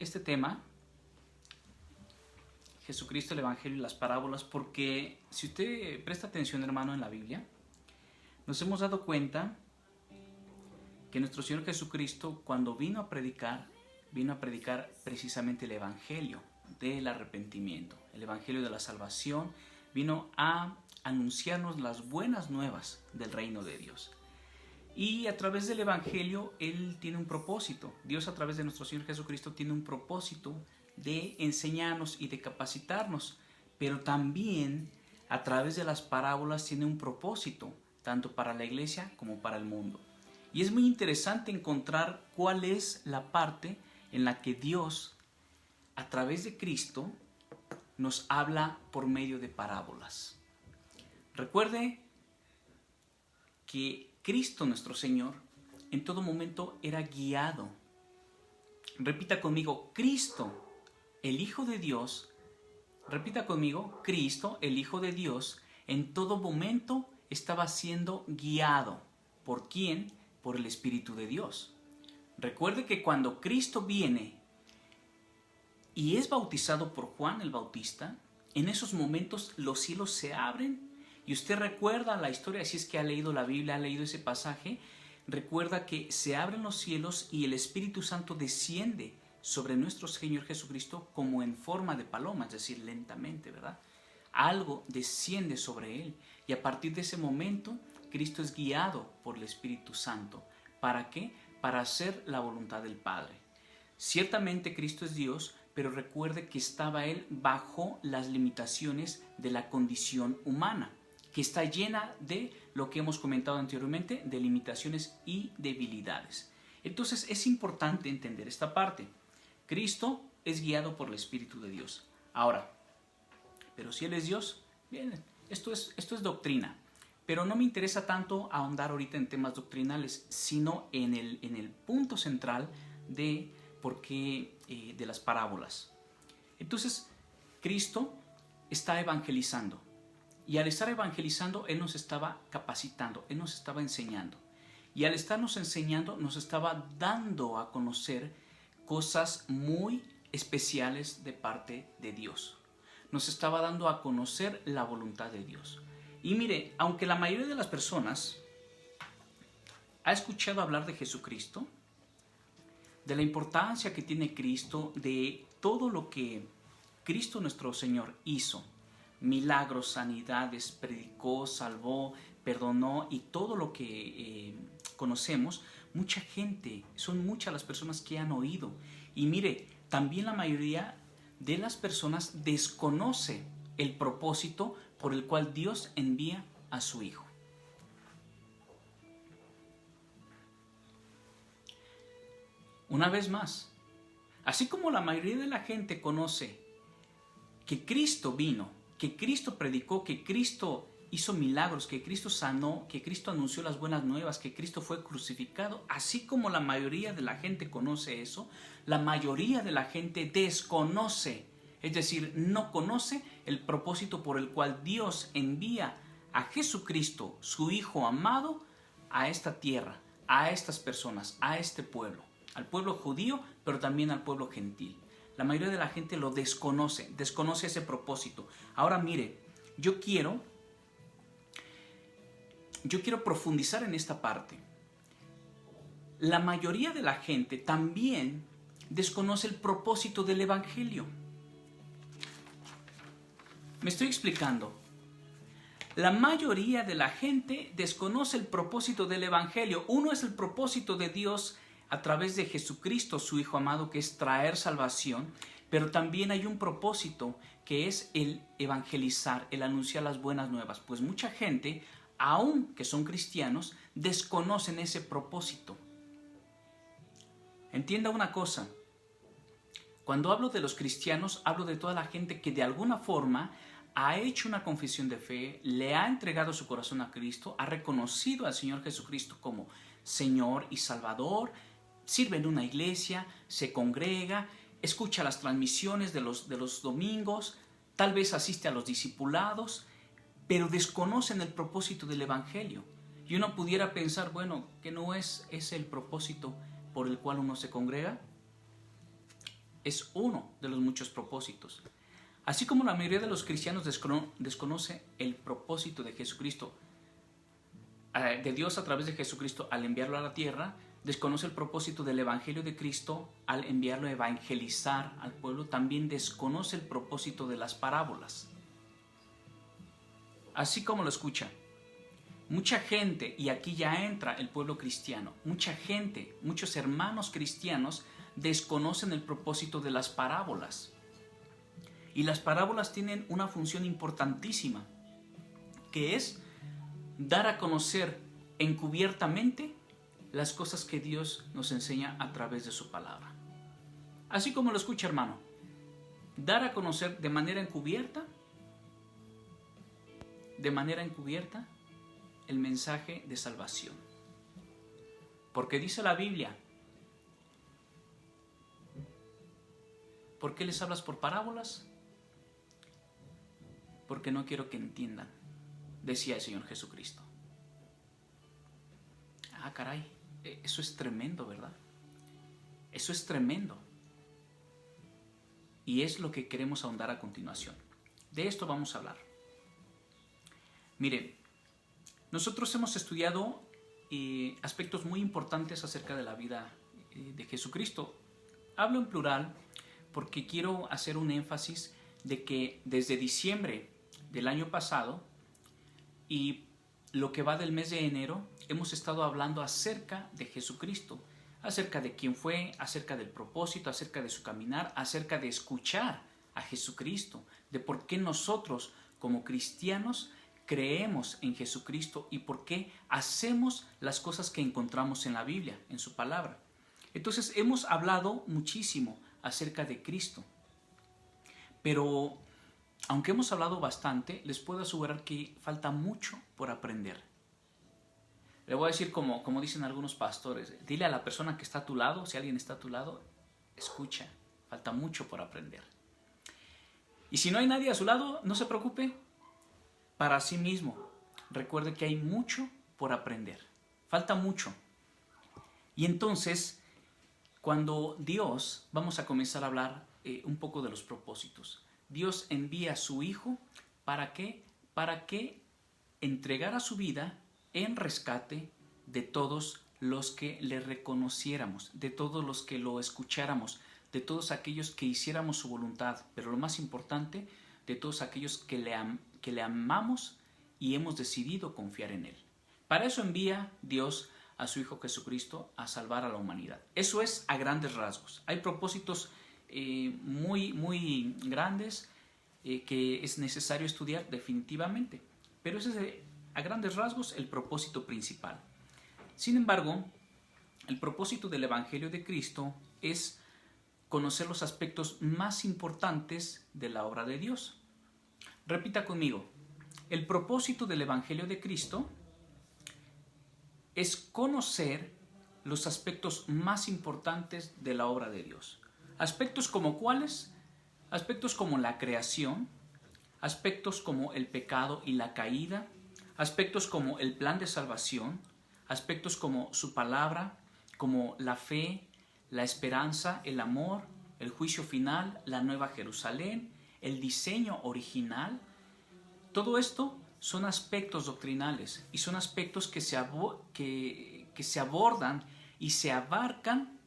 este tema, Jesucristo, el Evangelio y las parábolas, porque si usted presta atención, hermano, en la Biblia, nos hemos dado cuenta que nuestro Señor Jesucristo, cuando vino a predicar precisamente el Evangelio del arrepentimiento, el Evangelio de la salvación, vino a anunciarnos las buenas nuevas del reino de Dios. Y a través del Evangelio Él tiene un propósito. Dios, a través de nuestro Señor Jesucristo, tiene un propósito de enseñarnos y de capacitarnos, pero también a través de las parábolas tiene un propósito, tanto para la iglesia como para el mundo. Y es muy interesante encontrar cuál es la parte en la que Dios, a través de Cristo, nos habla por medio de parábolas. Recuerde que Cristo, nuestro Señor, en todo momento era guiado. Repita conmigo, Cristo, el Hijo de Dios. Repita conmigo, Cristo, el Hijo de Dios, en todo momento estaba siendo guiado. ¿Por quién? Por el Espíritu de Dios. Recuerde que cuando Cristo viene y es bautizado por Juan el Bautista, en esos momentos los cielos se abren. Y usted recuerda la historia, si es que ha leído la Biblia, ha leído ese pasaje, recuerda que se abren los cielos y el Espíritu Santo desciende sobre nuestro Señor Jesucristo como en forma de paloma, es decir, lentamente, ¿verdad? Algo desciende sobre Él y a partir de ese momento Cristo es guiado por el Espíritu Santo. ¿Para qué? Para hacer la voluntad del Padre. Ciertamente Cristo es Dios, pero recuerde que estaba Él bajo las limitaciones de la condición humana, que está llena de lo que hemos comentado anteriormente, de limitaciones y debilidades. Entonces es importante entender esta parte. Cristo es guiado por el Espíritu de Dios. Ahora, pero si Él es Dios, bien, esto es doctrina. Pero no me interesa tanto ahondar ahorita en temas doctrinales, sino en el punto central de por qué de las parábolas. Entonces, Cristo está evangelizando. Y al estar evangelizando, Él nos estaba capacitando, Él nos estaba enseñando. Y al estarnos enseñando, nos estaba dando a conocer cosas muy especiales de parte de Dios. Nos estaba dando a conocer la voluntad de Dios. Y mire, aunque la mayoría de las personas ha escuchado hablar de Jesucristo, de la importancia que tiene Cristo, de todo lo que Cristo nuestro Señor hizo, milagros, sanidades, predicó, salvó, perdonó y todo lo que conocemos, mucha gente, son muchas las personas que han oído. Y mire, también la mayoría de las personas desconoce el propósito por el cual Dios envía a su Hijo. Una vez más, así como la mayoría de la gente conoce que Cristo vino, que Cristo predicó, que Cristo hizo milagros, que Cristo sanó, que Cristo anunció las buenas nuevas, que Cristo fue crucificado, así como la mayoría de la gente conoce eso, la mayoría de la gente desconoce, es decir, no conoce el propósito por el cual Dios envía a Jesucristo, su Hijo amado, a esta tierra, a estas personas, a este pueblo, al pueblo judío, pero también al pueblo gentil. La mayoría de la gente lo desconoce ese propósito. Ahora mire, yo quiero profundizar en esta parte. La mayoría de la gente también desconoce el propósito del Evangelio. ¿Me estoy explicando? La mayoría de la gente desconoce el propósito del Evangelio. Uno es el propósito de Dios a través de Jesucristo, su Hijo amado, que es traer salvación, pero también hay un propósito que es el evangelizar, el anunciar las buenas nuevas. Pues mucha gente, aun que son cristianos, desconocen ese propósito. Entienda una cosa, cuando hablo de los cristianos, hablo de toda la gente que de alguna forma ha hecho una confesión de fe, le ha entregado su corazón a Cristo, ha reconocido al Señor Jesucristo como Señor y Salvador, sirve en una iglesia, se congrega, escucha las transmisiones de los domingos, tal vez asiste a los discipulados, pero desconocen el propósito del Evangelio. Y uno pudiera pensar, bueno, ¿que no es ese el propósito por el cual uno se congrega? es uno de los muchos propósitos. Así como la mayoría de los cristianos desconoce el propósito de Jesucristo, de Dios a través de Jesucristo al enviarlo a la tierra, desconoce el propósito del Evangelio de Cristo al enviarlo a evangelizar al pueblo, también desconoce el propósito de las parábolas. Así como lo escucha, mucha gente, y aquí ya entra el pueblo cristiano, mucha gente, muchos hermanos cristianos desconocen el propósito de las parábolas. Y las parábolas tienen una función importantísima, que es dar a conocer encubiertamente las cosas que Dios nos enseña a través de su palabra. Así como lo escucha, hermano, dar a conocer de manera encubierta el mensaje de salvación. Porque dice la Biblia, ¿por qué les hablas por parábolas? Porque no quiero que entiendan, decía el Señor Jesucristo. Ah, caray, eso es tremendo, ¿verdad? Eso es tremendo. Y es lo que queremos ahondar a continuación. De esto vamos a hablar. Mire, nosotros hemos estudiado aspectos muy importantes acerca de la vida de Jesucristo. Hablo en plural porque quiero hacer un énfasis de que desde diciembre del año pasado y lo que va del mes de enero, hemos estado hablando acerca de Jesucristo, acerca de quién fue, acerca del propósito, acerca de su caminar, acerca de escuchar a Jesucristo, de por qué nosotros como cristianos creemos en Jesucristo y por qué hacemos las cosas que encontramos en la Biblia, en su palabra. Entonces hemos hablado muchísimo acerca de Cristo, pero aunque hemos hablado bastante, les puedo asegurar que falta mucho por aprender. Le voy a decir como dicen algunos pastores, dile a la persona que está a tu lado, si alguien está a tu lado, escucha, falta mucho por aprender. Y si no hay nadie a su lado, no se preocupe, para sí mismo, recuerde que hay mucho por aprender, falta mucho. Y entonces, cuando Dios, vamos a comenzar a hablar un poco de los propósitos. Dios envía a su Hijo, ¿para qué? Para que entregara su vida en rescate de todos los que le reconociéramos, de todos los que lo escucháramos, de todos aquellos que hiciéramos su voluntad, pero lo más importante, de todos aquellos que le amamos y hemos decidido confiar en Él. Para eso envía Dios a su Hijo Jesucristo a salvar a la humanidad. Eso es a grandes rasgos. Hay propósitos muy grandes que es necesario estudiar definitivamente, pero ese es a grandes rasgos el propósito principal. Sin embargo, el propósito del Evangelio de Cristo es conocer los aspectos más importantes de la obra de Dios. Repita conmigo, el propósito del Evangelio de Cristo es conocer los aspectos más importantes de la obra de Dios. Aspectos como ¿cuáles? Aspectos como la creación, aspectos como el pecado y la caída, aspectos como el plan de salvación, aspectos como su palabra, como la fe, la esperanza, el amor, el juicio final, la nueva Jerusalén, el diseño original. Todo esto son aspectos doctrinales y son aspectos que se abordan y se abarcan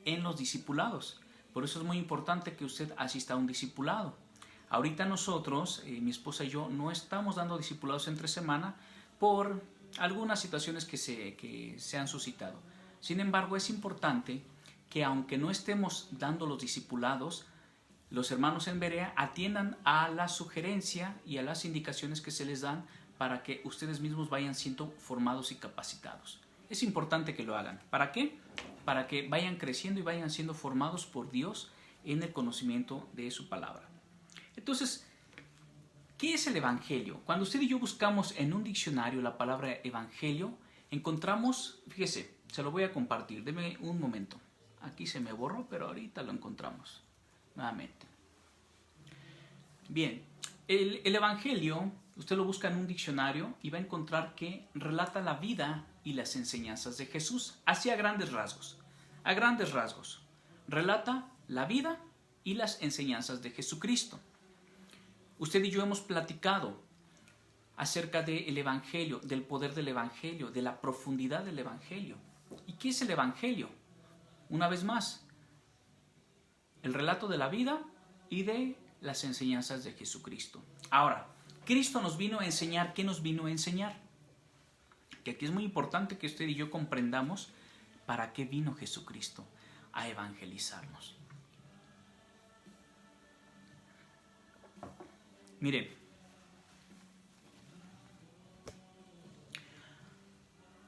en los discipulados. Por eso es muy importante que usted asista a un discipulado. Ahorita nosotros, mi esposa y yo, no estamos dando discipulados entre semana por algunas situaciones que se han suscitado. Sin embargo, es importante que aunque no estemos dando los discipulados, los hermanos en Berea atiendan a la sugerencia y a las indicaciones que se les dan para que ustedes mismos vayan siendo formados y capacitados. Es importante que lo hagan. ¿Para qué? Para que vayan creciendo y vayan siendo formados por Dios en el conocimiento de su palabra. Entonces, ¿qué es el Evangelio? Cuando usted y yo buscamos en un diccionario la palabra Evangelio, encontramos, fíjese, se lo voy a compartir, deme un momento. Aquí se me borró, pero ahorita lo encontramos nuevamente. Bien, el Evangelio, usted lo busca en un diccionario y va a encontrar que relata la vida y las enseñanzas de Jesús, así a grandes rasgos. A grandes rasgos, relata la vida y las enseñanzas de Jesucristo. Usted y yo hemos platicado acerca del Evangelio, del poder del Evangelio, de la profundidad del Evangelio. ¿Y qué es el Evangelio? Una vez más, el relato de la vida y de las enseñanzas de Jesucristo. Ahora, Cristo nos vino a enseñar. ¿Qué nos vino a enseñar? Que aquí es muy importante que usted y yo comprendamos para qué vino Jesucristo: a evangelizarnos. Mire,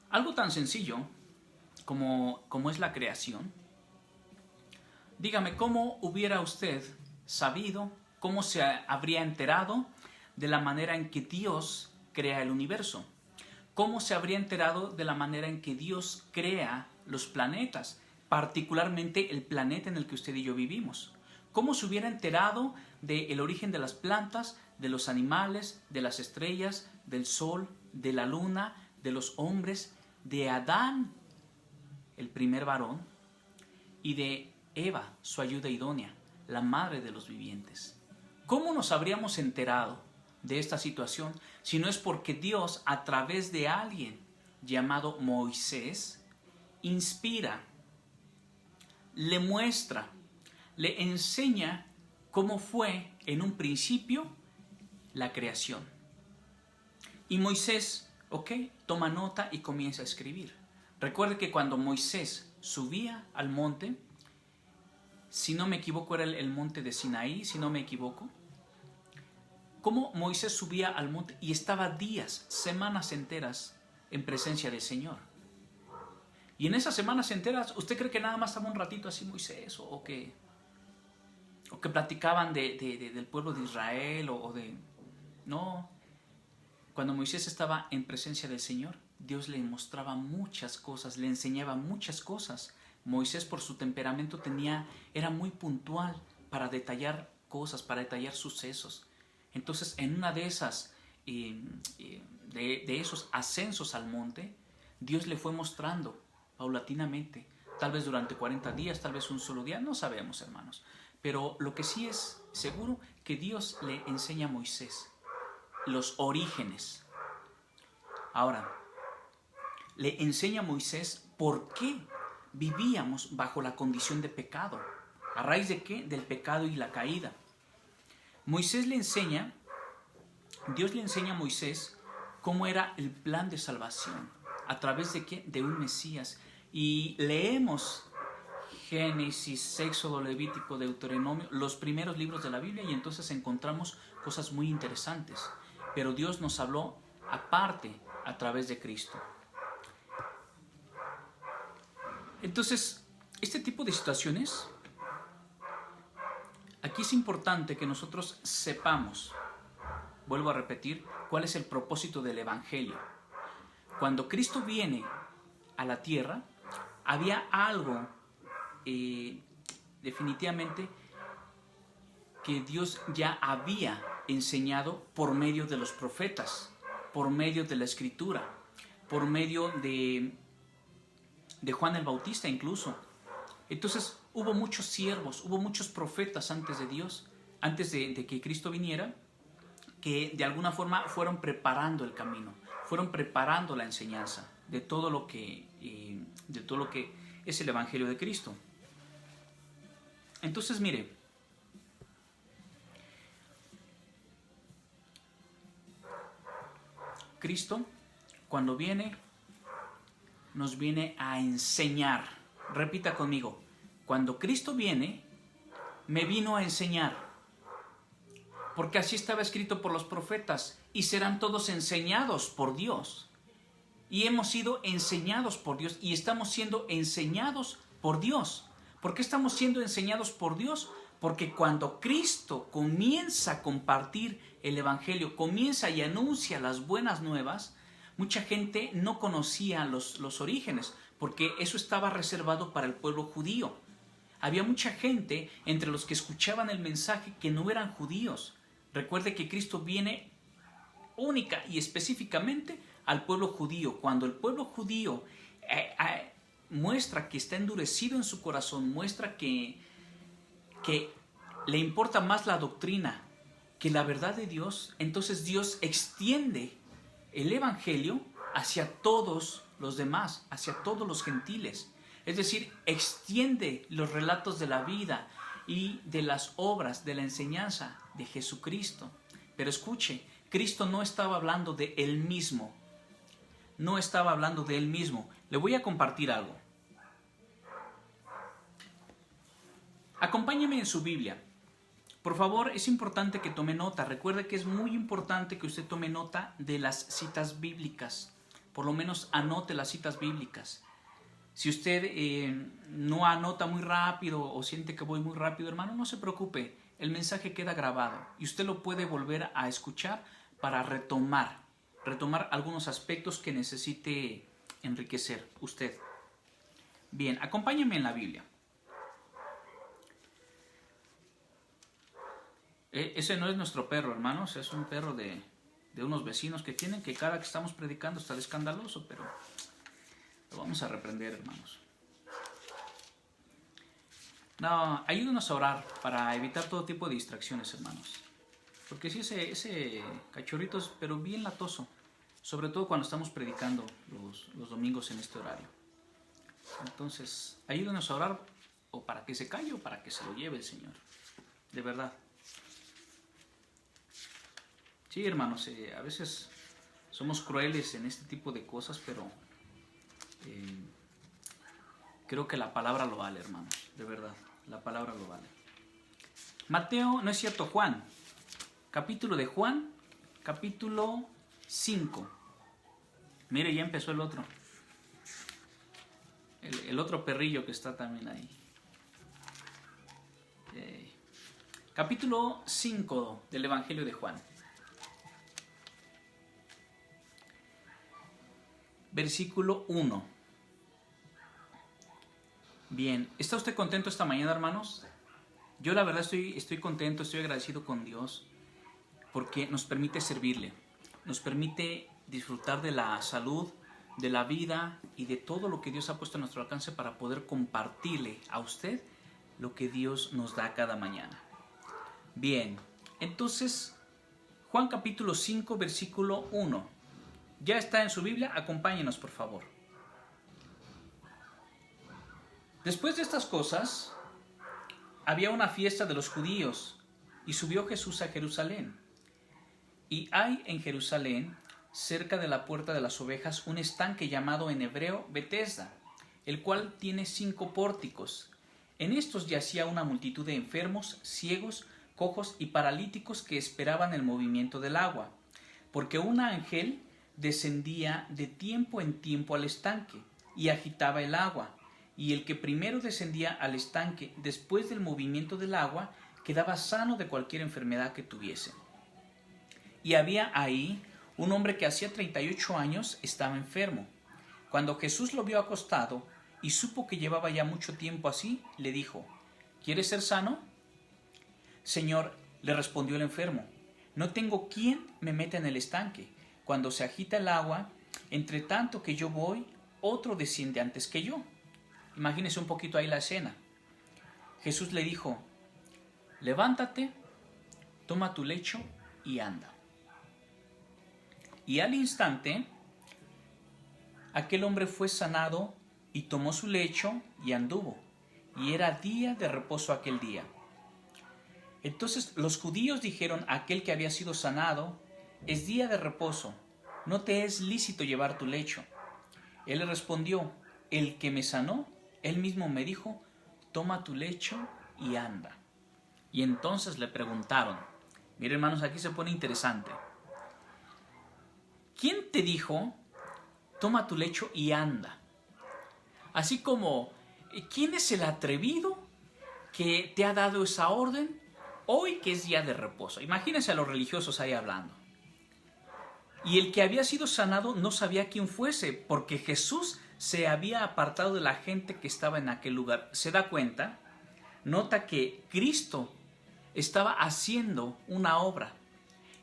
algo tan sencillo como es la creación. Dígame, ¿cómo hubiera usted sabido, cómo se habría enterado de la manera en que Dios crea el universo? ¿Cómo se habría enterado de la manera en que Dios crea los planetas, particularmente el planeta en el que usted y yo vivimos? ¿Cómo se hubiera enterado del origen de las plantas, de los animales, de las estrellas, del sol, de la luna, de los hombres, de Adán, el primer varón, y de Eva, su ayuda idónea, la madre de los vivientes? ¿Cómo nos habríamos enterado de esta situación si no es porque Dios, a través de alguien llamado Moisés, inspira, le muestra, le enseña cómo fue en un principio la creación? Y Moisés, toma nota y comienza a escribir. Recuerde que cuando Moisés subía al monte, si no me equivoco era el monte de Sinaí, si no me equivoco, cómo Moisés subía al monte y estaba días, semanas enteras en presencia del Señor. Y en esas semanas enteras, ¿usted cree que nada más estaba un ratito así Moisés? ¿O que platicaban del pueblo de Israel? No. Cuando Moisés estaba en presencia del Señor, Dios le mostraba muchas cosas, le enseñaba muchas cosas. Moisés, por su temperamento, era muy puntual para detallar cosas, para detallar sucesos. Entonces, en una de esas, de esos ascensos al monte, Dios le fue mostrando paulatinamente, tal vez durante 40 días, tal vez un solo día, no sabemos, hermanos. Pero lo que sí es seguro, que Dios le enseña a Moisés los orígenes. Ahora, le enseña a Moisés por qué vivíamos bajo la condición de pecado. ¿A raíz de qué? Del pecado y la caída. Dios le enseña a Moisés cómo era el plan de salvación. ¿A través de qué? De un Mesías. Y leemos Génesis, Éxodo, Levítico, Deuteronomio, los primeros libros de la Biblia, y entonces encontramos cosas muy interesantes. Pero Dios nos habló aparte a través de Cristo. Entonces, este tipo de situaciones, aquí es importante que nosotros sepamos, vuelvo a repetir, cuál es el propósito del Evangelio. Cuando Cristo viene a la tierra, había algo definitivamente que Dios ya había enseñado por medio de los profetas, por medio de la Escritura, por medio de Juan el Bautista incluso. Entonces hubo muchos siervos, hubo muchos profetas antes de Dios, antes de que Cristo viniera, que de alguna forma fueron preparando el camino, fueron preparando la enseñanza de todo lo que es el Evangelio de Cristo. Entonces, mire, Cristo, cuando viene, nos viene a enseñar. Repita conmigo: cuando Cristo viene, me vino a enseñar. Porque así estaba escrito por los profetas: y serán todos enseñados por Dios. Y hemos sido enseñados por Dios, y estamos siendo enseñados por Dios. ¿Por qué estamos siendo enseñados por Dios? Porque cuando Cristo comienza a compartir el Evangelio, comienza y anuncia las buenas nuevas, mucha gente no conocía los orígenes, porque eso estaba reservado para el pueblo judío. Había mucha gente entre los que escuchaban el mensaje que no eran judíos. Recuerde que Cristo viene única y específicamente al pueblo judío. Cuando el pueblo judío muestra que está endurecido en su corazón, muestra que que le importa más la doctrina que la verdad de Dios, entonces Dios extiende el evangelio hacia todos los demás, hacia todos los gentiles. Es decir, extiende los relatos de la vida y de las obras, de la enseñanza de Jesucristo. Pero escuche, Cristo no estaba hablando de Él mismo. No estaba hablando de Él mismo. Le voy a compartir algo. Acompáñeme en su Biblia. Por favor, es importante que tome nota. Recuerde que es muy importante que usted tome nota de las citas bíblicas. Por lo menos anote las citas bíblicas. Si usted no anota muy rápido o siente que voy muy rápido, hermano, no se preocupe. El mensaje queda grabado y usted lo puede volver a escuchar para retomar algunos aspectos que necesite enriquecer usted. Bien, acompáñeme en la Biblia. Ese no es nuestro perro, hermanos, es un perro de unos vecinos que tienen, que cada que estamos predicando está de escandaloso, pero lo vamos a reprender, hermanos. No, ayúdenos a orar para evitar todo tipo de distracciones, hermanos. Porque sí, ese cachorrito es pero bien latoso, sobre todo cuando estamos predicando los domingos en este horario. Entonces, ayúdenos a orar o para que se calle o para que se lo lleve el Señor. De verdad. Sí, hermanos, a veces somos crueles en este tipo de cosas, pero creo que la palabra lo vale, hermanos, de verdad, la palabra lo vale. Mateo, no es cierto, Juan, capítulo de Juan, capítulo 5. Mire, ya empezó el otro. El otro perrillo que está también ahí. Capítulo 5 del Evangelio de Juan. Versículo 1. Bien, ¿está usted contento esta mañana, hermanos? Yo la verdad estoy contento, estoy agradecido con Dios porque nos permite servirle, nos permite disfrutar de la salud, de la vida y de todo lo que Dios ha puesto a nuestro alcance para poder compartirle a usted lo que Dios nos da cada mañana. Bien, entonces, Juan capítulo 5, versículo 1. ¿Ya está en su Biblia? Acompáñenos, por favor. Después de estas cosas, había una fiesta de los judíos y subió Jesús a Jerusalén. Y hay en Jerusalén, cerca de la puerta de las ovejas, un estanque llamado en hebreo Betesda, el cual tiene 5 pórticos. En estos yacía una multitud de enfermos, ciegos, cojos y paralíticos que esperaban el movimiento del agua, porque un ángel descendía de tiempo en tiempo al estanque y agitaba el agua, y el que primero descendía al estanque después del movimiento del agua quedaba sano de cualquier enfermedad que tuviese. Y había ahí un hombre que hacía 38 años estaba enfermo. Cuando Jesús lo vio acostado y supo que llevaba ya mucho tiempo así, le dijo: ¿Quieres ser sano? Señor, le respondió el enfermo, no tengo quien me meta en el estanque. Cuando se agita el agua, entre tanto que yo voy, otro desciende antes que yo. Imagínese un poquito ahí la escena. Jesús le dijo: levántate, toma tu lecho y anda. Y al instante, aquel hombre fue sanado y tomó su lecho y anduvo. Y era día de reposo aquel día. Entonces los judíos dijeron a aquel que había sido sanado: es día de reposo, no te es lícito llevar tu lecho. Él le respondió: el que me sanó, él mismo me dijo: toma tu lecho y anda. Y entonces le preguntaron, miren, hermanos, aquí se pone interesante. ¿Quién te dijo, toma tu lecho y anda? Así como, ¿quién es el atrevido que te ha dado esa orden hoy que es día de reposo? Imagínense a los religiosos ahí hablando. Y el que había sido sanado no sabía quién fuese, porque Jesús se había apartado de la gente que estaba en aquel lugar. ¿Se da cuenta? Nota que Cristo estaba haciendo una obra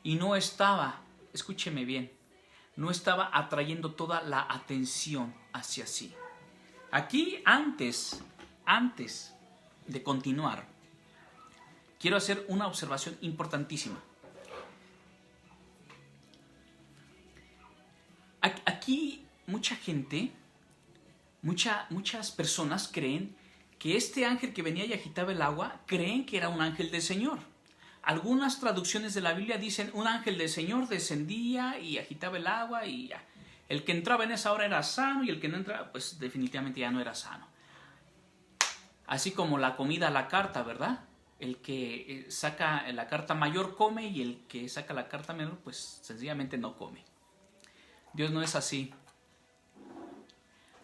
y no estaba, escúcheme bien, no estaba atrayendo toda la atención hacia sí. Aquí, antes de continuar, quiero hacer una observación importantísima. Aquí mucha gente, muchas personas creen que este ángel que venía y agitaba el agua, creen que era un ángel del Señor. Algunas traducciones de la Biblia dicen un ángel del Señor descendía y agitaba el agua y ya. El que entraba en esa hora era sano y el que no entraba, pues definitivamente ya no era sano. Así como la comida a la carta, ¿verdad? El que saca la carta mayor come y el que saca la carta menor, pues sencillamente no come. Dios no es así.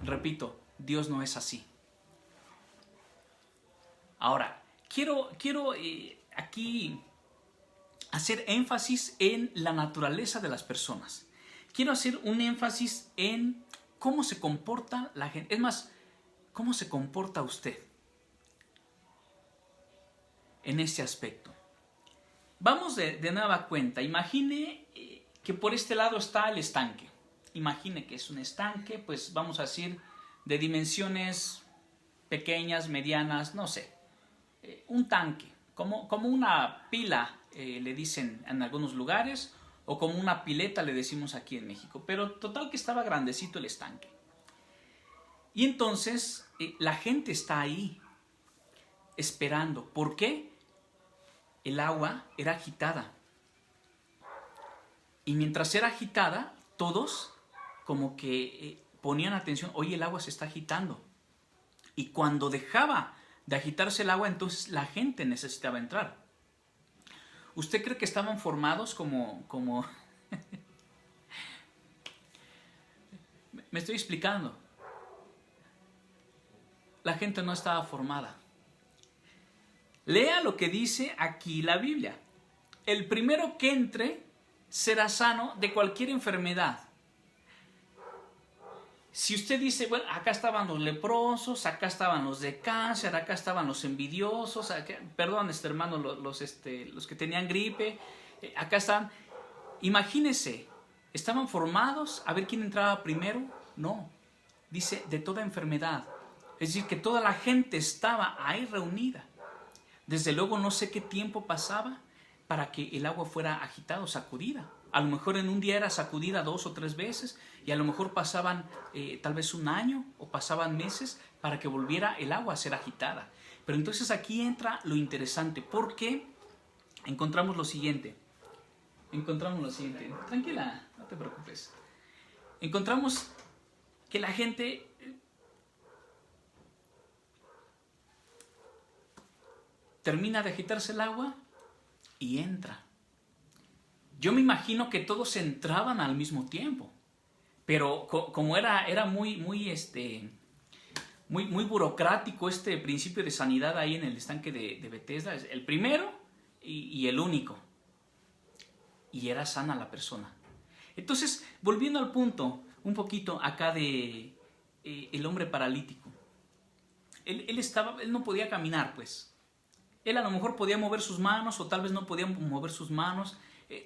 Repito, Dios no es así. Ahora, quiero aquí hacer énfasis en la naturaleza de las personas. Quiero hacer un énfasis en cómo se comporta la gente. Es más, cómo se comporta usted en este aspecto. Vamos de nueva cuenta. Imagine que por este lado está el estanque. Imagine que es un estanque, pues vamos a decir, de dimensiones pequeñas, medianas, no sé. Un tanque, como una pila, le dicen en algunos lugares, o como una pileta le decimos aquí en México. Pero total que estaba grandecito el estanque. Y entonces la gente está ahí esperando. ¿Por qué? El agua era agitada. Y mientras era agitada, todos como que ponían atención. Oye, el agua se está agitando. Y cuando dejaba de agitarse el agua, entonces la gente necesitaba entrar. ¿Usted cree que estaban formados como... Me estoy explicando. La gente no estaba formada. Lea lo que dice aquí la Biblia. El primero que entre será sano de cualquier enfermedad. Si usted dice, bueno, acá estaban los leprosos, acá estaban los de cáncer, acá estaban los envidiosos, perdón, hermano, los que tenían gripe, acá están. Imagínese, ¿estaban formados? A ver quién entraba primero. No, dice de toda enfermedad. Es decir, que toda la gente estaba ahí reunida. Desde luego no sé qué tiempo pasaba para que el agua fuera agitada o sacudida. A lo mejor en un día era sacudida 2 o 3 veces y a lo mejor pasaban tal vez un año o pasaban meses para que volviera el agua a ser agitada. Pero entonces aquí entra lo interesante porque encontramos lo siguiente. Tranquila, no te preocupes. Encontramos que la gente termina de agitarse el agua y entra. Yo me imagino que todos entraban al mismo tiempo, pero como era muy burocrático este principio de sanidad ahí en el estanque de Bethesda, es el primero y el único. Y era sana la persona. Entonces, volviendo al punto, un poquito acá de el hombre paralítico. Él no podía caminar, pues. Él a lo mejor podía mover sus manos o tal vez no podía mover sus manos.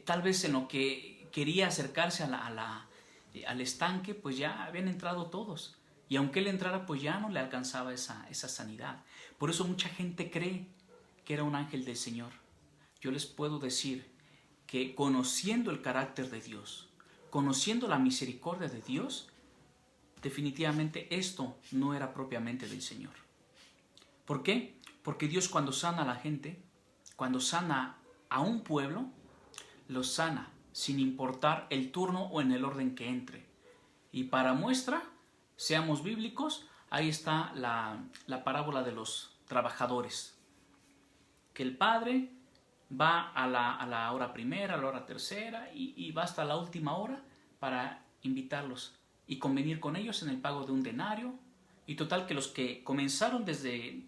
Tal vez en lo que quería acercarse al estanque, pues ya habían entrado todos. Y aunque él entrara, pues ya no le alcanzaba esa sanidad. Por eso mucha gente cree que era un ángel del Señor. Yo les puedo decir que conociendo el carácter de Dios, conociendo la misericordia de Dios, definitivamente esto no era propiamente del Señor. ¿Por qué? Porque Dios cuando sana a la gente, cuando sana a un pueblo, lo sana sin importar el turno o en el orden que entre. Y para muestra, seamos bíblicos, ahí está la parábola de los trabajadores. Que el padre va a la hora primera, a la hora tercera y va hasta la última hora para invitarlos y convenir con ellos en el pago de un denario. Y total que los que comenzaron desde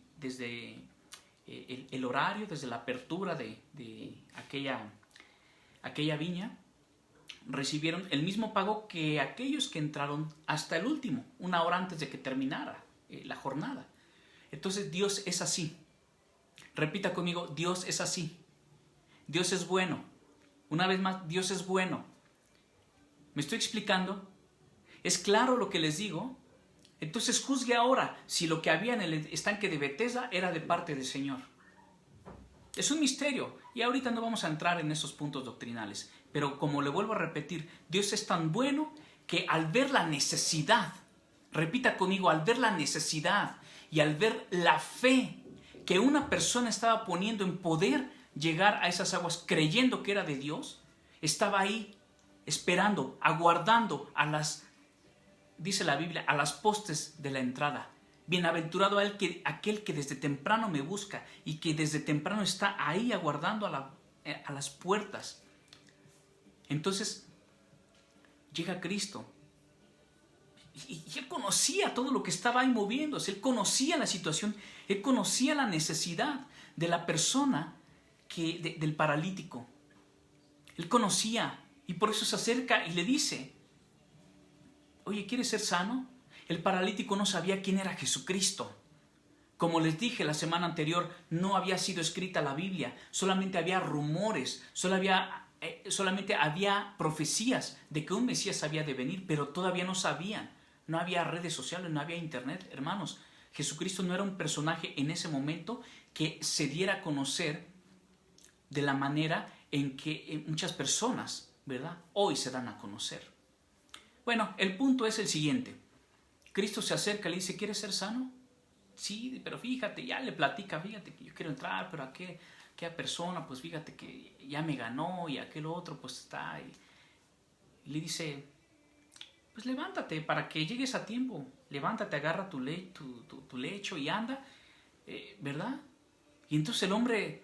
el horario, desde la apertura de aquella viña, recibieron el mismo pago que aquellos que entraron hasta el último, una hora antes de que terminara la jornada. Entonces Dios es así. Repita conmigo, Dios es así. Dios es bueno. Una vez más, Dios es bueno. ¿Me estoy explicando? ¿Es claro lo que les digo? Entonces juzgue ahora si lo que había en el estanque de Bethesda era de parte del Señor. Es un misterio y ahorita no vamos a entrar en esos puntos doctrinales. Pero como le vuelvo a repetir, Dios es tan bueno que al ver la necesidad, repita conmigo, al ver la necesidad y al ver la fe que una persona estaba poniendo en poder llegar a esas aguas creyendo que era de Dios, estaba ahí esperando, aguardando dice la Biblia, a las postes de la entrada. Bienaventurado aquel que desde temprano me busca y que desde temprano está ahí aguardando a las puertas. Entonces llega Cristo y él conocía todo lo que estaba ahí moviéndose, él conocía la situación, él conocía la necesidad de la persona del paralítico. Él conocía y por eso se acerca y le dice, oye, ¿quieres ser sano? El paralítico no sabía quién era Jesucristo. Como les dije la semana anterior, no había sido escrita la Biblia, solamente había rumores, solamente había profecías de que un Mesías había de venir, pero todavía no sabían. No había redes sociales, no había internet, hermanos. Jesucristo no era un personaje en ese momento que se diera a conocer de la manera en que muchas personas, ¿verdad?, hoy se dan a conocer. Bueno, el punto es el siguiente. Cristo se acerca y le dice, ¿quieres ser sano? Sí, pero fíjate, ya le platica, fíjate que yo quiero entrar, pero aquella persona, pues fíjate que ya me ganó y aquel otro pues está. Y le dice, pues levántate para que llegues a tiempo. Levántate, agarra tu lecho y anda, ¿verdad? Y entonces el hombre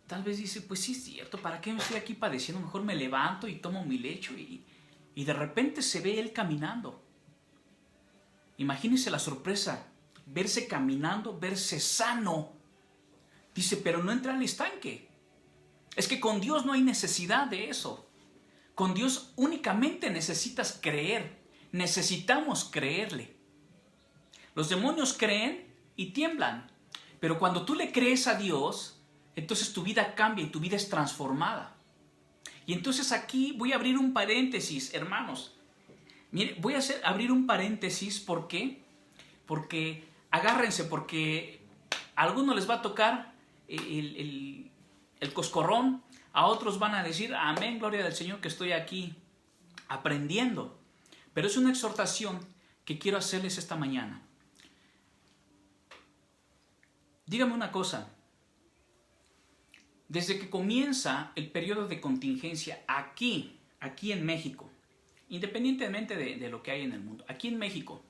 tal vez dice, pues sí es cierto, ¿para qué me estoy aquí padeciendo? Mejor me levanto y tomo mi lecho y de repente se ve él caminando. Imagínense la sorpresa, verse caminando, verse sano. Dice, pero no entra al estanque. Es que con Dios no hay necesidad de eso. Con Dios únicamente necesitas creer. Necesitamos creerle. Los demonios creen y tiemblan. Pero cuando tú le crees a Dios, entonces tu vida cambia y tu vida es transformada. Y entonces aquí voy a abrir un paréntesis, hermanos. Mire, voy a abrir un paréntesis, ¿por qué? Porque agárrense, porque a algunos les va a tocar el coscorrón, a otros van a decir, amén, gloria del Señor, que estoy aquí aprendiendo. Pero es una exhortación que quiero hacerles esta mañana. Dígame una cosa, desde que comienza el periodo de contingencia aquí en México, independientemente de lo que hay en el mundo, aquí en México,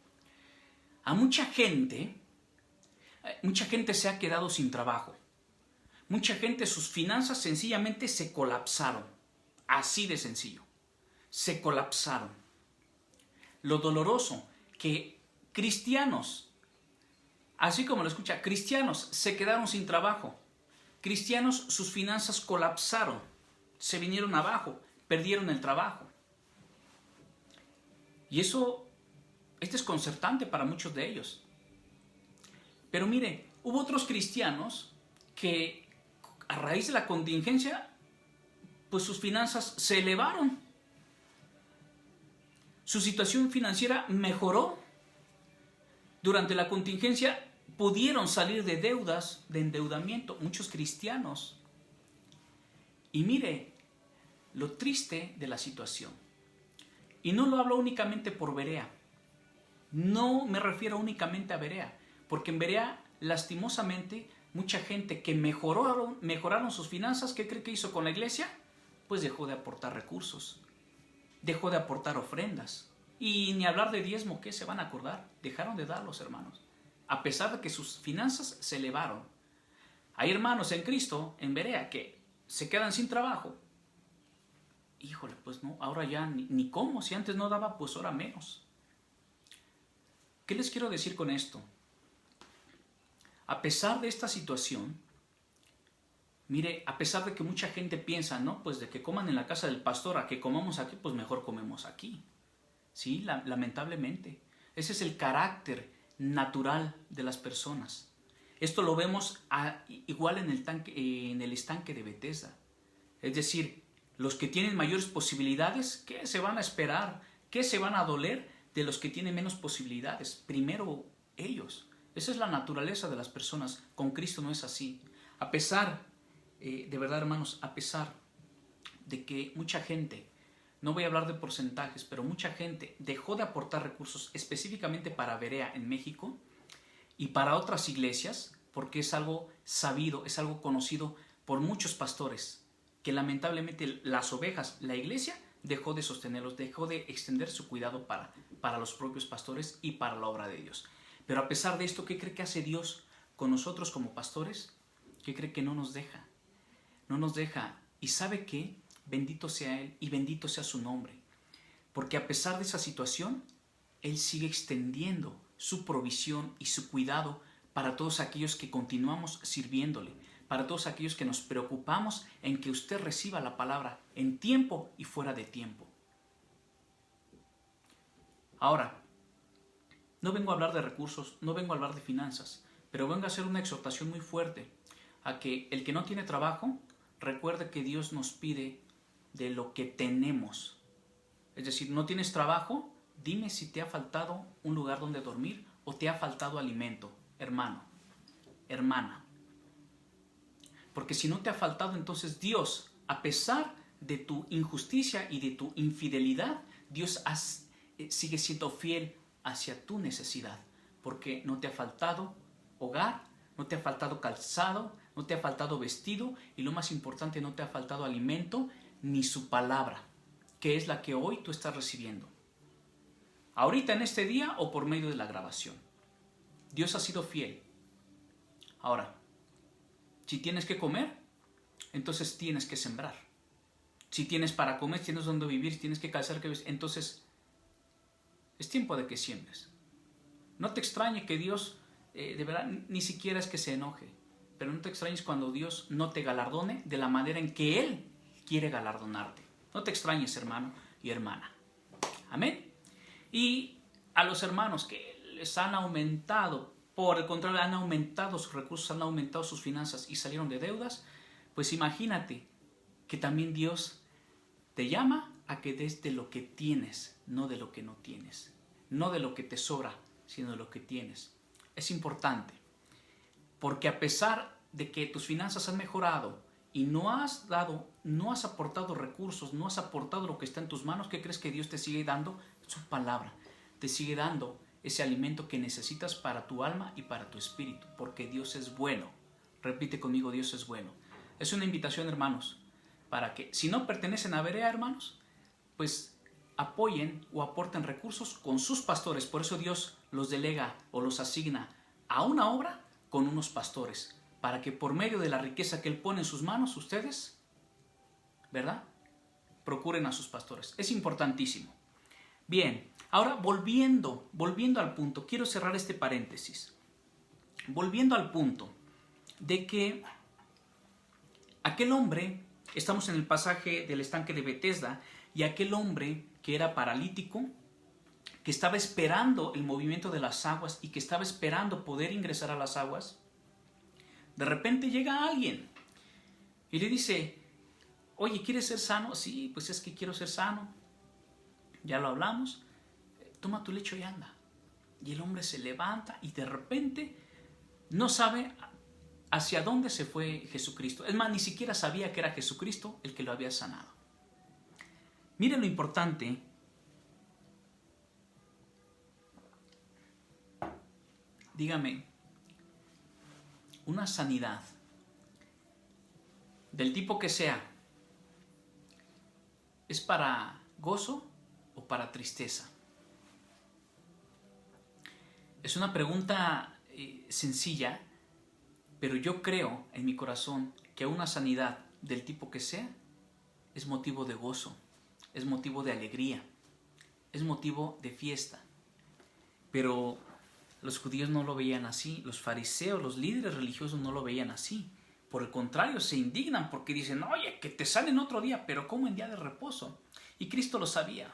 a mucha gente se ha quedado sin trabajo. Mucha gente, sus finanzas sencillamente se colapsaron. Así de sencillo. Se colapsaron. Lo doloroso, que cristianos, así como lo escucha, cristianos se quedaron sin trabajo. Cristianos, sus finanzas colapsaron. Se vinieron abajo, perdieron el trabajo. Y eso es desconcertante para muchos de ellos. Pero mire, hubo otros cristianos que a raíz de la contingencia, pues sus finanzas se elevaron. Su situación financiera mejoró. Durante la contingencia pudieron salir de deudas, de endeudamiento, muchos cristianos. Y mire, lo triste de la situación. Y no lo hablo únicamente por Berea. No me refiero únicamente a Berea, porque en Berea, lastimosamente, mucha gente que mejoraron sus finanzas, ¿qué cree que hizo con la iglesia? Pues dejó de aportar recursos, dejó de aportar ofrendas. Y ni hablar de diezmo, ¿qué se van a acordar? Dejaron de darlos, hermanos, a pesar de que sus finanzas se elevaron. Hay hermanos en Cristo, en Berea, que se quedan sin trabajo. Híjole, pues no, ahora ya ni cómo, si antes no daba, pues ahora menos. ¿Qué les quiero decir con esto? A pesar de esta situación, mire, a pesar de que mucha gente piensa, ¿no? Pues de que coman en la casa del pastor, a que comamos aquí, pues mejor comemos aquí. Sí, lamentablemente. Ese es el carácter natural de las personas. Esto lo vemos igual en el estanque de Betesda. Es decir, los que tienen mayores posibilidades, ¿qué se van a esperar? ¿Qué se van a doler de los que tienen menos posibilidades? Primero ellos. Esa es la naturaleza de las personas. Con Cristo no es así. A pesar de verdad, hermanos, a pesar de que mucha gente, no voy a hablar de porcentajes, pero mucha gente dejó de aportar recursos específicamente para Berea en México y para otras iglesias, porque es algo sabido, es algo conocido por muchos pastores, que lamentablemente las ovejas, la iglesia, dejó de sostenerlos, dejó de extender su cuidado para los propios pastores y para la obra de Dios. Pero a pesar de esto, ¿qué cree que hace Dios con nosotros como pastores? ¿Qué cree que no nos deja? No nos deja. ¿Y sabe qué? Bendito sea Él y bendito sea su nombre. Porque a pesar de esa situación, Él sigue extendiendo su provisión y su cuidado para todos aquellos que continuamos sirviéndole, para todos aquellos que nos preocupamos en que usted reciba la palabra en tiempo y fuera de tiempo. Ahora, no vengo a hablar de recursos, no vengo a hablar de finanzas, pero vengo a hacer una exhortación muy fuerte a que el que no tiene trabajo recuerde que Dios nos pide de lo que tenemos. Es decir, ¿no tienes trabajo? Dime si te ha faltado un lugar donde dormir o te ha faltado alimento, hermano, hermana. Porque si no te ha faltado, entonces Dios, a pesar de tu injusticia y de tu infidelidad, Dios sigue siendo fiel hacia tu necesidad. Porque no te ha faltado hogar, no te ha faltado calzado, no te ha faltado vestido y lo más importante, no te ha faltado alimento ni su palabra, que es la que hoy tú estás recibiendo. Ahorita en este día o por medio de la grabación. Dios ha sido fiel. Ahora, si tienes que comer, entonces tienes que sembrar. Si tienes para comer, tienes donde vivir, tienes que calzar, entonces es tiempo de que siembres. No te extrañe que Dios, de verdad, ni siquiera es que se enoje, pero no te extrañes cuando Dios no te galardone de la manera en que Él quiere galardonarte. No te extrañes, hermano y hermana. Amén. Y a los hermanos que les han aumentado, por el contrario, han aumentado sus recursos, han aumentado sus finanzas y salieron de deudas, pues imagínate que también Dios te llama a que des de lo que tienes, no de lo que no tienes. No de lo que te sobra, sino de lo que tienes. Es importante, porque a pesar de que tus finanzas han mejorado y no has aportado recursos, no has aportado lo que está en tus manos, ¿qué crees que Dios te sigue dando? Su palabra. Te sigue dando ese alimento que necesitas para tu alma y para tu espíritu, porque Dios es bueno. Repite conmigo, Dios es bueno. Es una invitación, hermanos, para que si no pertenecen a Berea, hermanos, pues apoyen o aporten recursos con sus pastores. Por eso Dios los delega o los asigna a una obra con unos pastores, para que por medio de la riqueza que Él pone en sus manos, ustedes, ¿verdad?, procuren a sus pastores. Es importantísimo. Bien, ahora volviendo al punto, quiero cerrar este paréntesis. Volviendo al punto de que aquel hombre, estamos en el pasaje del estanque de Betesda, y aquel hombre que era paralítico, que estaba esperando el movimiento de las aguas y que estaba esperando poder ingresar a las aguas, de repente llega alguien y le dice, oye, ¿quieres ser sano? Sí, pues es que quiero ser sano. Ya lo hablamos. Toma tu lecho y anda. Y el hombre se levanta y de repente no sabe hacia dónde se fue Jesucristo. Es más, ni siquiera sabía que era Jesucristo el que lo había sanado. Miren lo importante. Dígame, una sanidad del tipo que sea, ¿es para gozo o para tristeza? Es una pregunta sencilla, pero yo creo en mi corazón que una sanidad del tipo que sea es motivo de gozo, es motivo de alegría, es motivo de fiesta. Pero los judíos no lo veían así, los fariseos, los líderes religiosos no lo veían así. Por el contrario, se indignan porque dicen, oye, que te salen otro día, pero ¿cómo en día de reposo? Y Cristo lo sabía.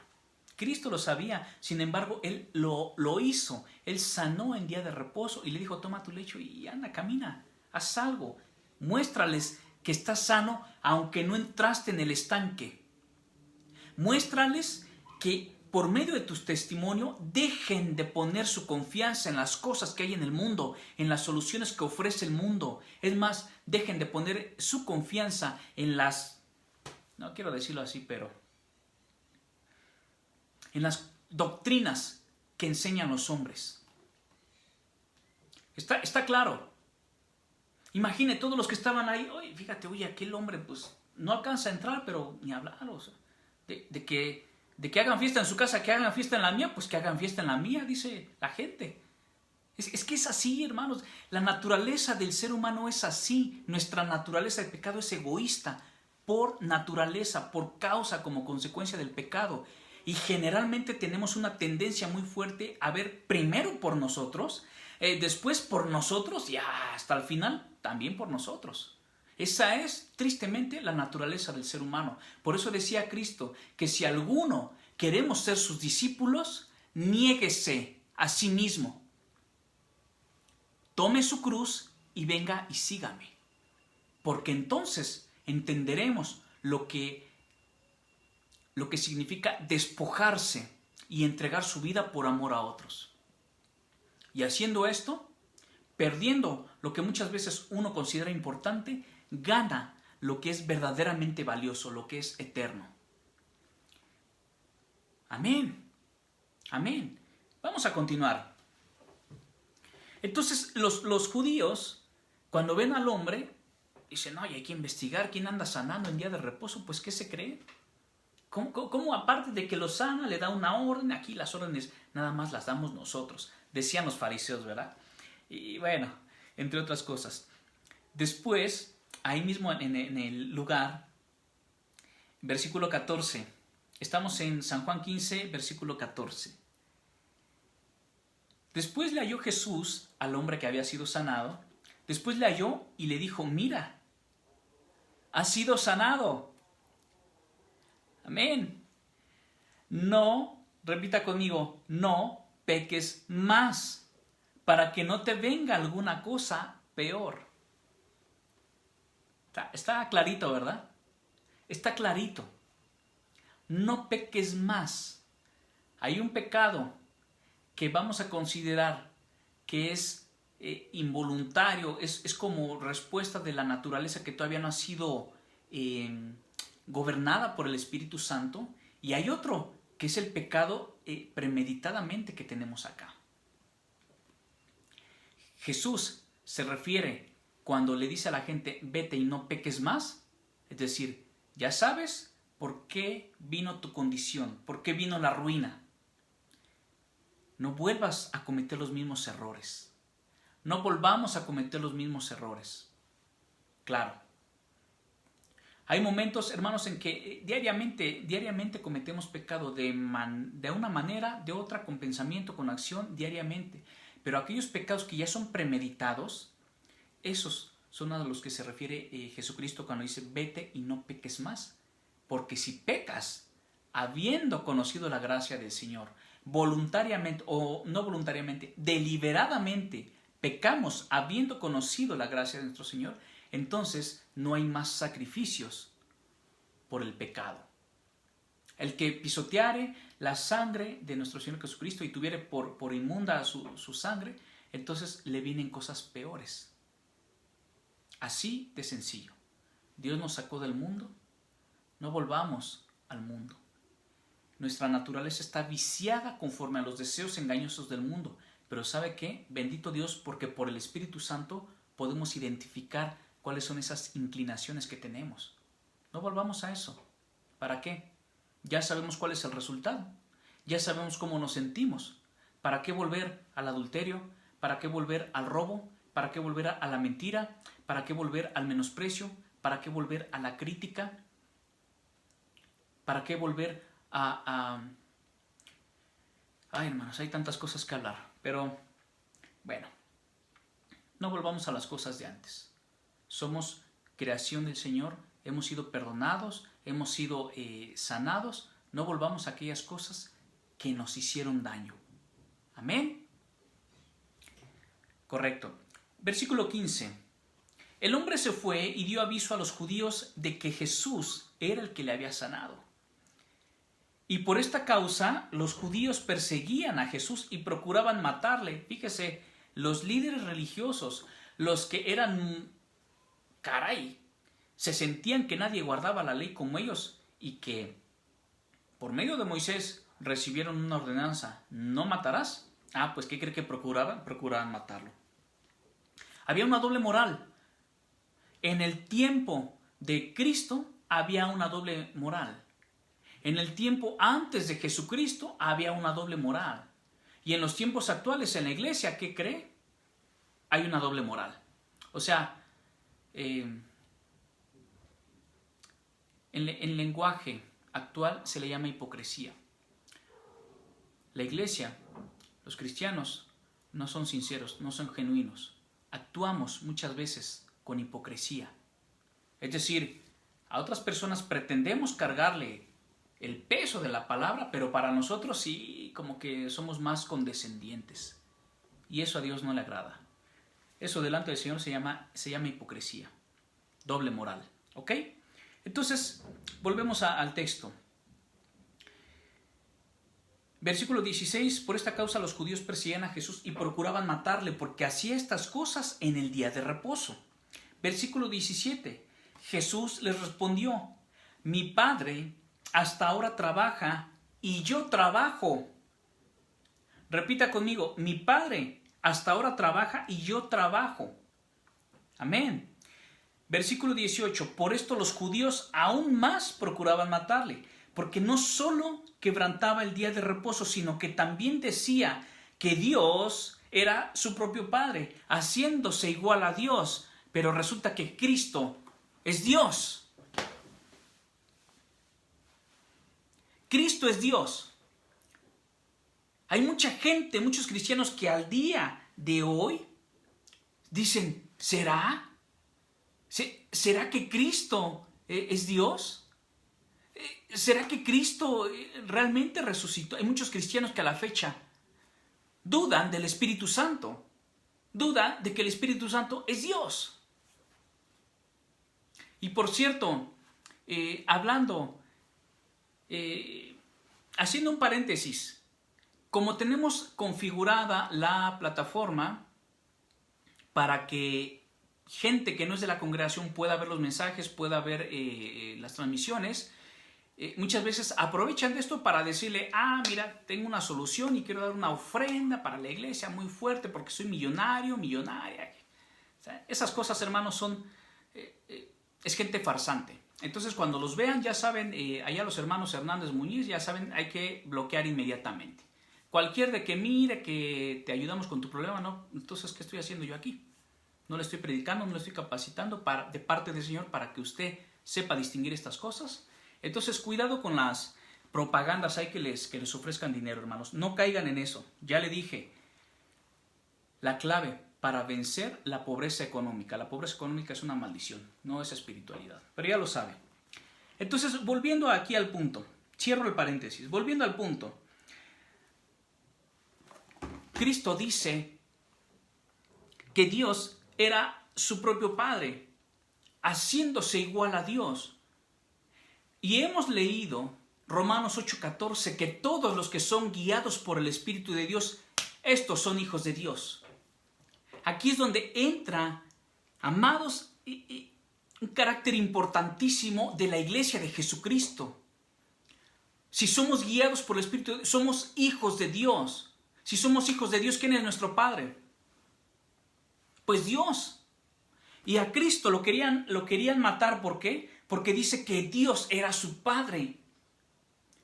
Cristo lo sabía, sin embargo, Él lo hizo. Él sanó en día de reposo y le dijo, toma tu lecho y anda, camina, haz algo. Muéstrales que estás sano aunque no entraste en el estanque. Muéstrales que por medio de tu testimonio, dejen de poner su confianza en las cosas que hay en el mundo, en las soluciones que ofrece el mundo. Es más, dejen de poner su confianza en las, no quiero decirlo así, pero en las doctrinas que enseñan los hombres. Está claro. Imagine todos los que estaban ahí. Oye, fíjate, oye, aquel hombre pues no alcanza a entrar, pero ni hablar. O sea, de que hagan fiesta en su casa, que hagan fiesta en la mía, pues que hagan fiesta en la mía, dice la gente. Es que es así, hermanos. La naturaleza del ser humano es así. Nuestra naturaleza del pecado es egoísta por naturaleza, por causa, como consecuencia del pecado. Y generalmente tenemos una tendencia muy fuerte a ver primero por nosotros, después por nosotros y hasta el final también por nosotros. Esa es, tristemente, la naturaleza del ser humano. Por eso decía Cristo que si alguno queremos ser sus discípulos, niéguese a sí mismo. Tome su cruz y venga y sígame. Porque entonces entenderemos lo que significa despojarse y entregar su vida por amor a otros. Y haciendo esto, perdiendo lo que muchas veces uno considera importante, gana lo que es verdaderamente valioso, lo que es eterno. Amén. Amén. Vamos a continuar. Entonces los judíos, cuando ven al hombre, dicen, oye, hay que investigar quién anda sanando en día de reposo. Pues, ¿qué se cree? ¿Cómo aparte de que lo sana, le da una orden? Aquí las órdenes nada más las damos nosotros, decían los fariseos, ¿verdad? Y bueno, entre otras cosas. Después, ahí mismo en el lugar, versículo 14, estamos en San Juan 15, versículo 14. Después le halló Jesús al hombre que había sido sanado, después le halló y le dijo, mira, has sido sanado. Amén. No, repita conmigo, no peques más, para que no te venga alguna cosa peor. Está clarito, ¿verdad? Está clarito. No peques más. Hay un pecado que vamos a considerar que es involuntario, es como respuesta de la naturaleza que todavía no ha sido gobernada por el Espíritu Santo, y hay otro que es el pecado premeditadamente que tenemos acá. Jesús se refiere cuando le dice a la gente vete y no peques más, es decir, ya sabes por qué vino tu condición, por qué vino la ruina. No vuelvas a cometer los mismos errores. No volvamos a cometer los mismos errores. Claro. Hay momentos, hermanos, en que diariamente cometemos pecado de una manera, de otra, con pensamiento, con acción, diariamente. Pero aquellos pecados que ya son premeditados, esos son a los que se refiere Jesucristo cuando dice vete y no peques más. Porque si pecas, habiendo conocido la gracia del Señor, voluntariamente o no voluntariamente, deliberadamente pecamos habiendo conocido la gracia de nuestro Señor, entonces no hay más sacrificios por el pecado. El que pisoteare la sangre de nuestro Señor Jesucristo y tuviere por inmunda su sangre, entonces le vienen cosas peores. Así de sencillo. Dios nos sacó del mundo, no volvamos al mundo. Nuestra naturaleza está viciada conforme a los deseos engañosos del mundo, pero ¿sabe qué? Bendito Dios, porque por el Espíritu Santo podemos identificar cuáles son esas inclinaciones que tenemos. No volvamos a eso. ¿Para qué? Ya sabemos cuál es el resultado. Ya sabemos cómo nos sentimos. ¿Para qué volver al adulterio? ¿Para qué volver al robo? ¿Para qué volver a la mentira? ¿Para qué volver al menosprecio? ¿Para qué volver a la crítica? ¿Para qué volver Ay, hermanos, hay tantas cosas que hablar. Pero, bueno, no volvamos a las cosas de antes. Somos creación del Señor, hemos sido perdonados, hemos sido sanados. No volvamos a aquellas cosas que nos hicieron daño. Amén. Correcto. Versículo 15. El hombre se fue y dio aviso a los judíos de que Jesús era el que le había sanado. Y por esta causa los judíos perseguían a Jesús y procuraban matarle. Fíjese, los líderes religiosos, los que eran, caray, se sentían que nadie guardaba la ley como ellos y que por medio de Moisés recibieron una ordenanza, no matarás. Ah, pues ¿qué cree que procuraban? Procuraban matarlo. Había una doble moral. En el tiempo de Cristo había una doble moral. En el tiempo antes de Jesucristo había una doble moral. Y en los tiempos actuales en la iglesia, ¿qué cree? Hay una doble moral. O sea, en lenguaje actual se le llama hipocresía. La iglesia, los cristianos, no son sinceros, no son genuinos. Actuamos muchas veces con hipocresía. Es decir, a otras personas pretendemos cargarle el peso de la palabra, pero para nosotros sí, como que somos más condescendientes. Y eso a Dios no le agrada. Eso delante del Señor se llama hipocresía, doble moral. ¿Ok? Entonces, volvemos al texto. Versículo 16, por esta causa los judíos perseguían a Jesús y procuraban matarle porque hacía estas cosas en el día de reposo. Versículo 17, Jesús les respondió, mi Padre hasta ahora trabaja y yo trabajo. Repita conmigo, mi Padre hasta ahora trabaja y yo trabajo. Amén. Versículo 18, por esto los judíos aún más procuraban matarle, porque no solo quebrantaba el día de reposo, sino que también decía que Dios era su propio Padre, haciéndose igual a Dios, pero resulta que Cristo es Dios. Cristo es Dios. Hay mucha gente, muchos cristianos que al día de hoy dicen, ¿será? ¿Será que Cristo es Dios? ¿Será que Cristo realmente resucitó? Hay muchos cristianos que a la fecha dudan del Espíritu Santo. Dudan de que el Espíritu Santo es Dios. Y por cierto, haciendo un paréntesis, como tenemos configurada la plataforma para que gente que no es de la congregación pueda ver los mensajes, pueda ver las transmisiones, muchas veces aprovechan de esto para decirle, mira, tengo una solución y quiero dar una ofrenda para la iglesia muy fuerte porque soy millonario, millonaria. O sea, esas cosas, hermanos, es gente farsante. Entonces, cuando los vean, ya saben, allá los hermanos Hernández Muñiz, ya saben, hay que bloquear inmediatamente. Cualquier de que mire que te ayudamos con tu problema, no, entonces, ¿qué estoy haciendo yo aquí? No le estoy predicando, no le estoy capacitando de parte del Señor para que usted sepa distinguir estas cosas. Entonces, cuidado con las propagandas ahí que les ofrezcan dinero, hermanos. No caigan en eso. Ya le dije, la clave para vencer la pobreza económica. La pobreza económica es una maldición, no es espiritualidad. Pero ya lo sabe. Entonces, volviendo aquí al punto. Cierro el paréntesis. Volviendo al punto. Cristo dice que Dios era su propio Padre, haciéndose igual a Dios. Y hemos leído Romanos 8:14, que todos los que son guiados por el Espíritu de Dios, estos son hijos de Dios. Aquí es donde entra, amados, un carácter importantísimo de la iglesia de Jesucristo. Si somos guiados por el Espíritu de Dios, somos hijos de Dios. Si somos hijos de Dios, ¿quién es nuestro Padre? Pues Dios. Y a Cristo lo querían matar, ¿por qué? Porque dice que Dios era su Padre.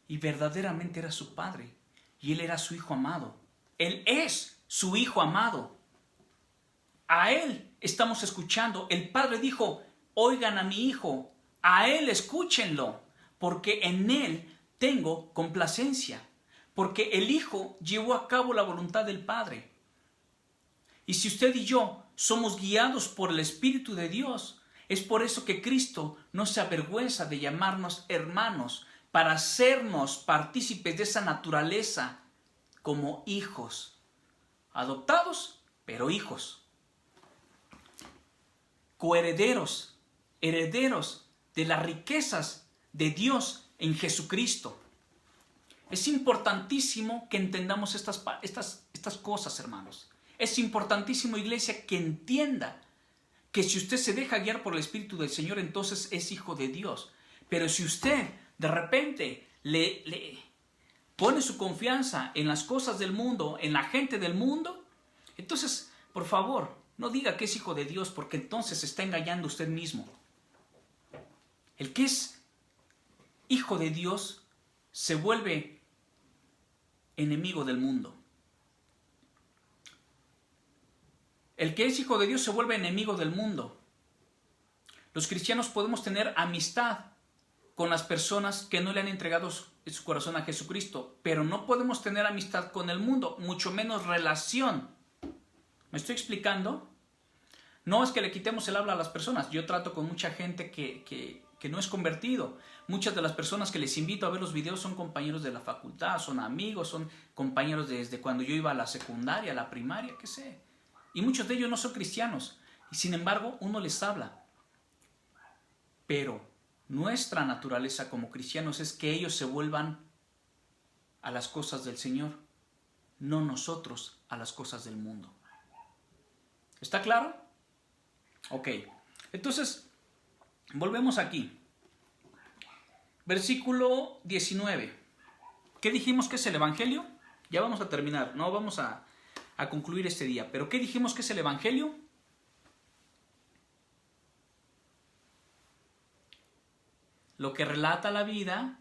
Y verdaderamente era su Padre. Y Él era su Hijo amado. Él es su Hijo amado. A Él estamos escuchando. El Padre dijo, oigan a mi Hijo. A Él escúchenlo. Porque en Él tengo complacencia. Porque el Hijo llevó a cabo la voluntad del Padre. Y si usted y yo somos guiados por el Espíritu de Dios, es por eso que Cristo no se avergüenza de llamarnos hermanos, para hacernos partícipes de esa naturaleza como hijos. Adoptados, pero hijos. Coherederos, herederos de las riquezas de Dios en Jesucristo. Es importantísimo que entendamos estas cosas, hermanos. Es importantísimo, iglesia, que entienda que si usted se deja guiar por el Espíritu del Señor, entonces es hijo de Dios. Pero si usted de repente le pone su confianza en las cosas del mundo, en la gente del mundo, entonces, por favor, no diga que es hijo de Dios, porque entonces se está engañando usted mismo. El que es hijo de Dios se vuelve enemigo del mundo. El que es hijo de Dios se vuelve enemigo del mundo. Los cristianos podemos tener amistad con las personas que no le han entregado su corazón a Jesucristo, pero no podemos tener amistad con el mundo, mucho menos relación. ¿Me estoy explicando? No es que le quitemos el habla a las personas. Yo trato con mucha gente que no es convertido. Muchas de las personas que les invito a ver los videos son compañeros de la facultad, son amigos, son compañeros desde cuando yo iba a la secundaria, a la primaria, qué sé. Y muchos de ellos no son cristianos. Y sin embargo, uno les habla. Pero nuestra naturaleza como cristianos es que ellos se vuelvan a las cosas del Señor, no nosotros a las cosas del mundo. ¿Está claro? Ok. Entonces, volvemos aquí. Versículo 19. ¿Qué dijimos que es el Evangelio? Ya vamos a terminar, no vamos a concluir este día. ¿Pero qué dijimos que es el Evangelio? Lo que relata la vida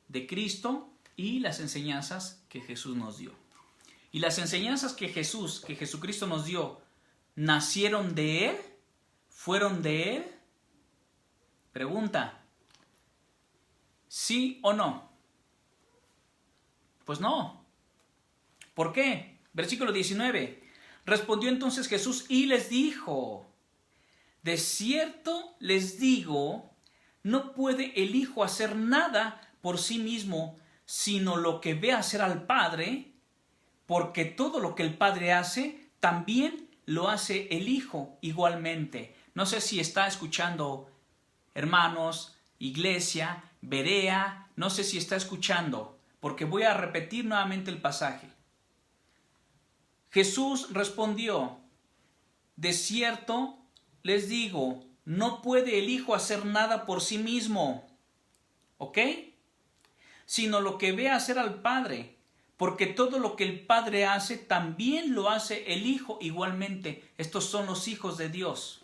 de Cristo y las enseñanzas que Jesús nos dio. Y las enseñanzas que Jesucristo nos dio, ¿nacieron de Él? ¿Fueron de Él? Pregunta. ¿Sí o no? Pues no. ¿Por qué? Versículo 19. Respondió entonces Jesús y les dijo: de cierto les digo, no puede el Hijo hacer nada por sí mismo, sino lo que ve hacer al Padre, porque todo lo que el Padre hace, también lo hace el Hijo igualmente. No sé si está escuchando, hermanos, iglesia, Berea, no sé si está escuchando, porque voy a repetir nuevamente el pasaje. Jesús respondió: de cierto les digo, no puede el Hijo hacer nada por sí mismo, ¿ok? Sino lo que ve hacer al Padre, porque todo lo que el Padre hace, también lo hace el Hijo igualmente. Estos son los hijos de Dios.